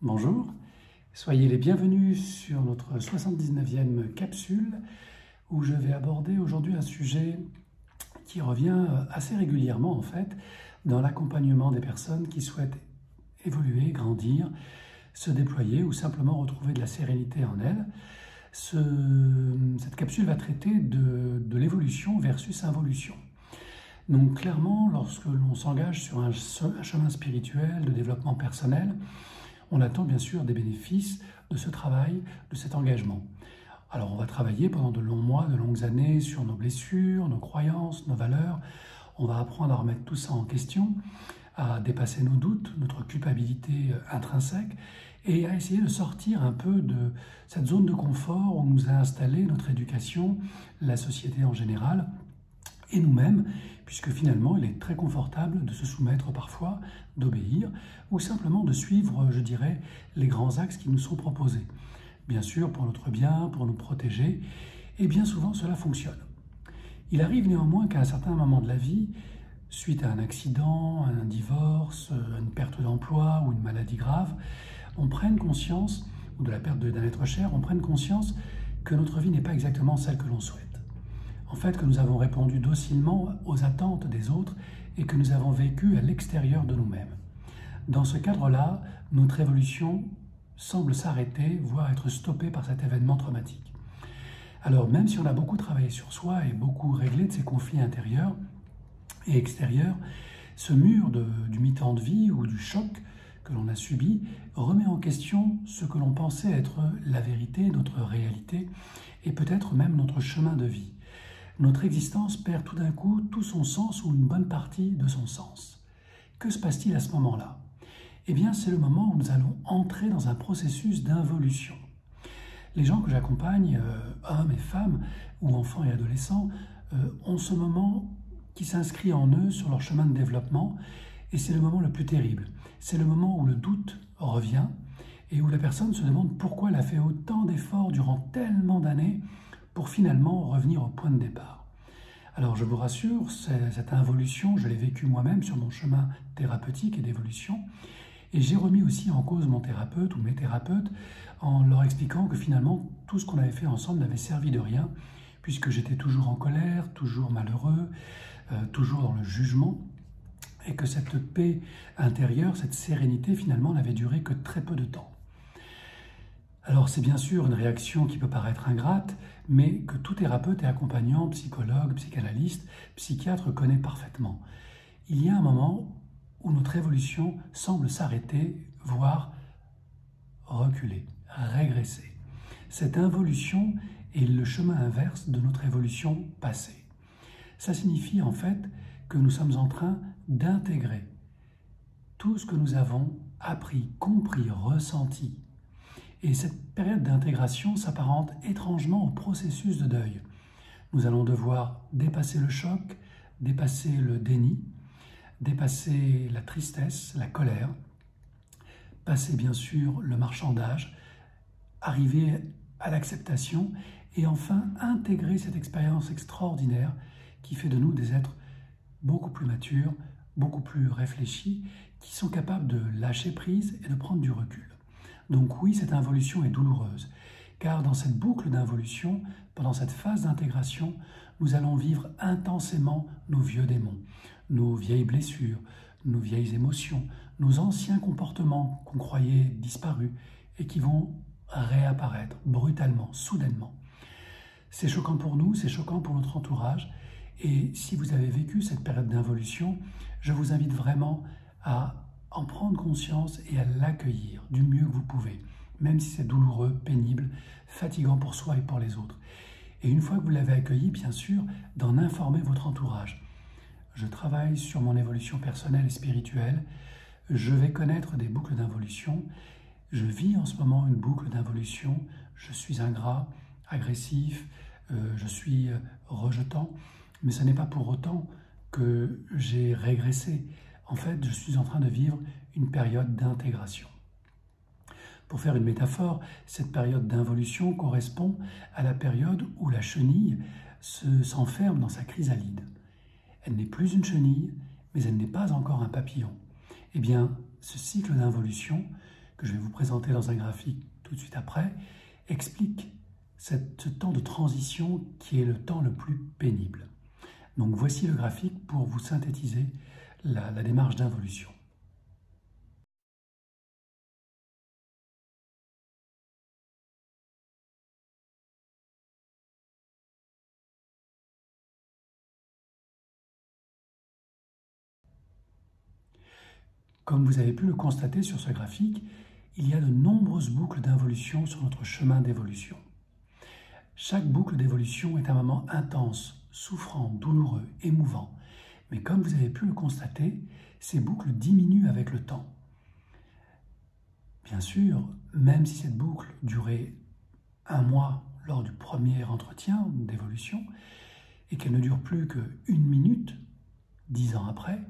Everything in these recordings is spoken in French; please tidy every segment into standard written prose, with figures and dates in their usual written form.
Bonjour, soyez les bienvenus sur notre 79e capsule où je vais aborder aujourd'hui un sujet qui revient assez régulièrement en fait dans l'accompagnement des personnes qui souhaitent évoluer, grandir, se déployer ou simplement retrouver de la sérénité en elles. Cette capsule va traiter de l'évolution versus involution. Donc clairement, lorsque l'on s'engage sur un chemin spirituel de développement personnel, on attend bien sûr des bénéfices de ce travail, de cet engagement. Alors on va travailler pendant de longs mois, de longues années sur nos blessures, nos croyances, nos valeurs. On va apprendre à remettre tout ça en question, à dépasser nos doutes, notre culpabilité intrinsèque et à essayer de sortir un peu de cette zone de confort où nous a installé notre éducation, la société en général et nous-mêmes, puisque finalement il est très confortable de se soumettre parfois, d'obéir, ou simplement de suivre, je dirais, les grands axes qui nous sont proposés. Bien sûr, pour notre bien, pour nous protéger, et bien souvent cela fonctionne. Il arrive néanmoins qu'à un certain moment de la vie, suite à un accident, un divorce, une perte d'emploi ou une maladie grave, on prenne conscience, ou de la perte d'un être cher, on prenne conscience que notre vie n'est pas exactement celle que l'on souhaite. En fait, que nous avons répondu docilement aux attentes des autres et que nous avons vécu à l'extérieur de nous-mêmes. Dans ce cadre-là, notre évolution semble s'arrêter, voire être stoppée par cet événement traumatique. Alors, même si on a beaucoup travaillé sur soi et beaucoup réglé de ces conflits intérieurs et extérieurs, ce mur du mi-temps de vie ou du choc que l'on a subi remet en question ce que l'on pensait être la vérité, notre réalité et peut-être même notre chemin de vie. Notre existence perd tout d'un coup tout son sens ou une bonne partie de son sens. Que se passe-t-il à ce moment-là? Eh bien, c'est le moment où nous allons entrer dans un processus d'involution. Les gens que j'accompagne, hommes et femmes, ou enfants et adolescents, ont ce moment qui s'inscrit en eux sur leur chemin de développement, et c'est le moment le plus terrible. C'est le moment où le doute revient, et où la personne se demande pourquoi elle a fait autant d'efforts durant tellement d'années pour finalement revenir au point de départ. Alors je vous rassure, cette involution, je l'ai vécue moi-même sur mon chemin thérapeutique et d'évolution, et j'ai remis aussi en cause mon thérapeute ou mes thérapeutes en leur expliquant que finalement tout ce qu'on avait fait ensemble n'avait servi de rien, puisque j'étais toujours en colère, toujours malheureux, toujours dans le jugement, et que cette paix intérieure, cette sérénité finalement n'avait duré que très peu de temps. Alors c'est bien sûr une réaction qui peut paraître ingrate, mais que tout thérapeute et accompagnant, psychologue, psychanalyste, psychiatre connaît parfaitement. Il y a un moment où notre évolution semble s'arrêter, voire reculer, régresser. Cette involution est le chemin inverse de notre évolution passée. Ça signifie en fait que nous sommes en train d'intégrer tout ce que nous avons appris, compris, ressenti. Et cette période d'intégration s'apparente étrangement au processus de deuil. Nous allons devoir dépasser le choc, dépasser le déni, dépasser la tristesse, la colère, passer bien sûr le marchandage, arriver à l'acceptation et enfin intégrer cette expérience extraordinaire qui fait de nous des êtres beaucoup plus matures, beaucoup plus réfléchis, qui sont capables de lâcher prise et de prendre du recul. Donc oui, cette involution est douloureuse, car dans cette boucle d'involution, pendant cette phase d'intégration, nous allons vivre intensément nos vieux démons, nos vieilles blessures, nos vieilles émotions, nos anciens comportements qu'on croyait disparus et qui vont réapparaître brutalement, soudainement. C'est choquant pour nous, c'est choquant pour notre entourage, et si vous avez vécu cette période d'involution, je vous invite vraiment à en prendre conscience et à l'accueillir du mieux que vous pouvez, même si c'est douloureux, pénible, fatigant pour soi et pour les autres. Et une fois que vous l'avez accueilli, bien sûr, d'en informer votre entourage. Je travaille sur mon évolution personnelle et spirituelle, je vais connaître des boucles d'involution, je vis en ce moment une boucle d'involution, je suis ingrat, agressif, je suis rejetant, mais ce n'est pas pour autant que j'ai régressé. En fait, je suis en train de vivre une période d'intégration. Pour faire une métaphore, cette période d'involution correspond à la période où la chenille s'enferme dans sa chrysalide. Elle n'est plus une chenille, mais elle n'est pas encore un papillon. Eh bien, ce cycle d'involution, que je vais vous présenter dans un graphique tout de suite après, explique ce temps de transition qui est le temps le plus pénible. Donc voici le graphique pour vous synthétiser la démarche d'involution. Comme vous avez pu le constater sur ce graphique, il y a de nombreuses boucles d'involution sur notre chemin d'évolution. Chaque boucle d'évolution est un moment intense, souffrant, douloureux, émouvant. Mais comme vous avez pu le constater, ces boucles diminuent avec le temps. Bien sûr, même si cette boucle durait un mois lors du premier entretien d'évolution et qu'elle ne dure plus qu'une minute, 10 ans après,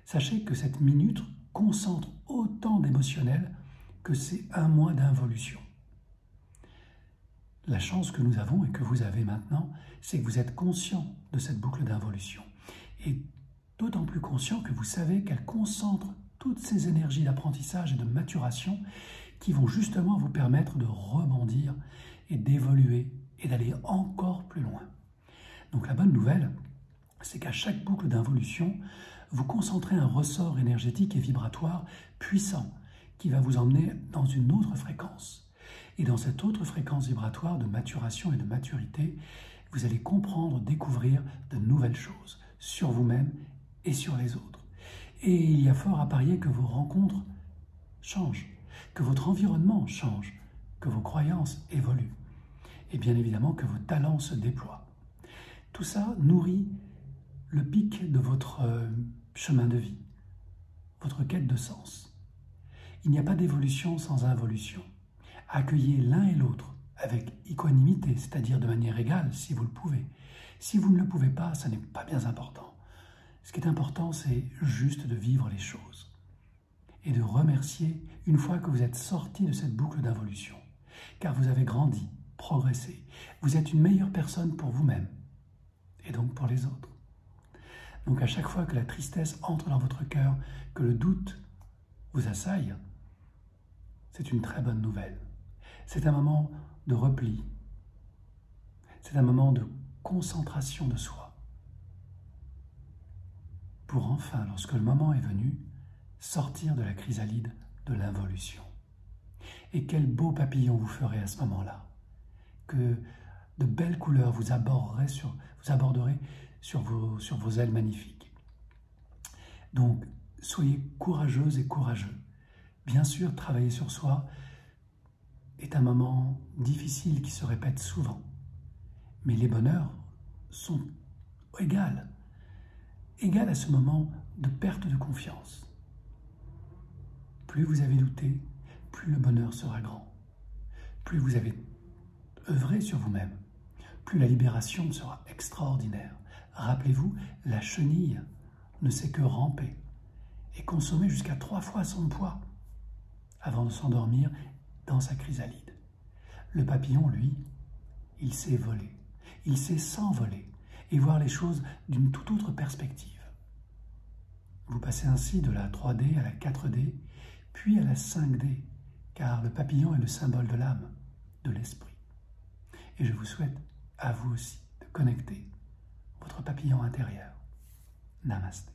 sachez que cette minute concentre autant d'émotionnel que ces un mois d'involution. La chance que nous avons et que vous avez maintenant, c'est que vous êtes conscient de cette boucle d'involution. Et d'autant plus conscient que vous savez qu'elle concentre toutes ces énergies d'apprentissage et de maturation qui vont justement vous permettre de rebondir et d'évoluer et d'aller encore plus loin. Donc la bonne nouvelle, c'est qu'à chaque boucle d'involution, vous concentrez un ressort énergétique et vibratoire puissant qui va vous emmener dans une autre fréquence. Et dans cette autre fréquence vibratoire de maturation et de maturité, vous allez comprendre, découvrir de nouvelles choses sur vous-même et sur les autres. Et il y a fort à parier que vos rencontres changent, que votre environnement change, que vos croyances évoluent, et bien évidemment que vos talents se déploient. Tout ça nourrit le pic de votre chemin de vie, votre quête de sens. Il n'y a pas d'évolution sans involution. Accueillez l'un et l'autre avec équanimité, c'est-à-dire de manière égale si vous le pouvez. Si vous ne le pouvez pas, ça n'est pas bien important. Ce qui est important, c'est juste de vivre les choses et de remercier une fois que vous êtes sorti de cette boucle d'involution, car vous avez grandi, progressé. Vous êtes une meilleure personne pour vous-même et donc pour les autres. Donc à chaque fois que la tristesse entre dans votre cœur, que le doute vous assaille, c'est une très bonne nouvelle. C'est un moment de repli. C'est un moment de concentration de soi. Pour enfin, lorsque le moment est venu, sortir de la chrysalide de l'involution. Et quel beau papillon vous ferez à ce moment-là. Que de belles couleurs vous aborderez sur vos ailes magnifiques. Donc, soyez courageuses et courageux. Bien sûr, travailler sur soi est un moment difficile qui se répète souvent. Mais les bonheurs sont égales à ce moment de perte de confiance. Plus vous avez douté, plus le bonheur sera grand. Plus vous avez œuvré sur vous-même, plus la libération sera extraordinaire. Rappelez-vous, la chenille ne sait que ramper et consommer jusqu'à 3 fois son poids avant de s'endormir dans sa chrysalide. Le papillon, lui, il sait voler, il sait s'envoler et voir les choses d'une toute autre perspective. Vous passez ainsi de la 3D à la 4D, puis à la 5D, car le papillon est le symbole de l'âme, de l'esprit. Et je vous souhaite, à vous aussi, de connecter votre papillon intérieur. Namasté.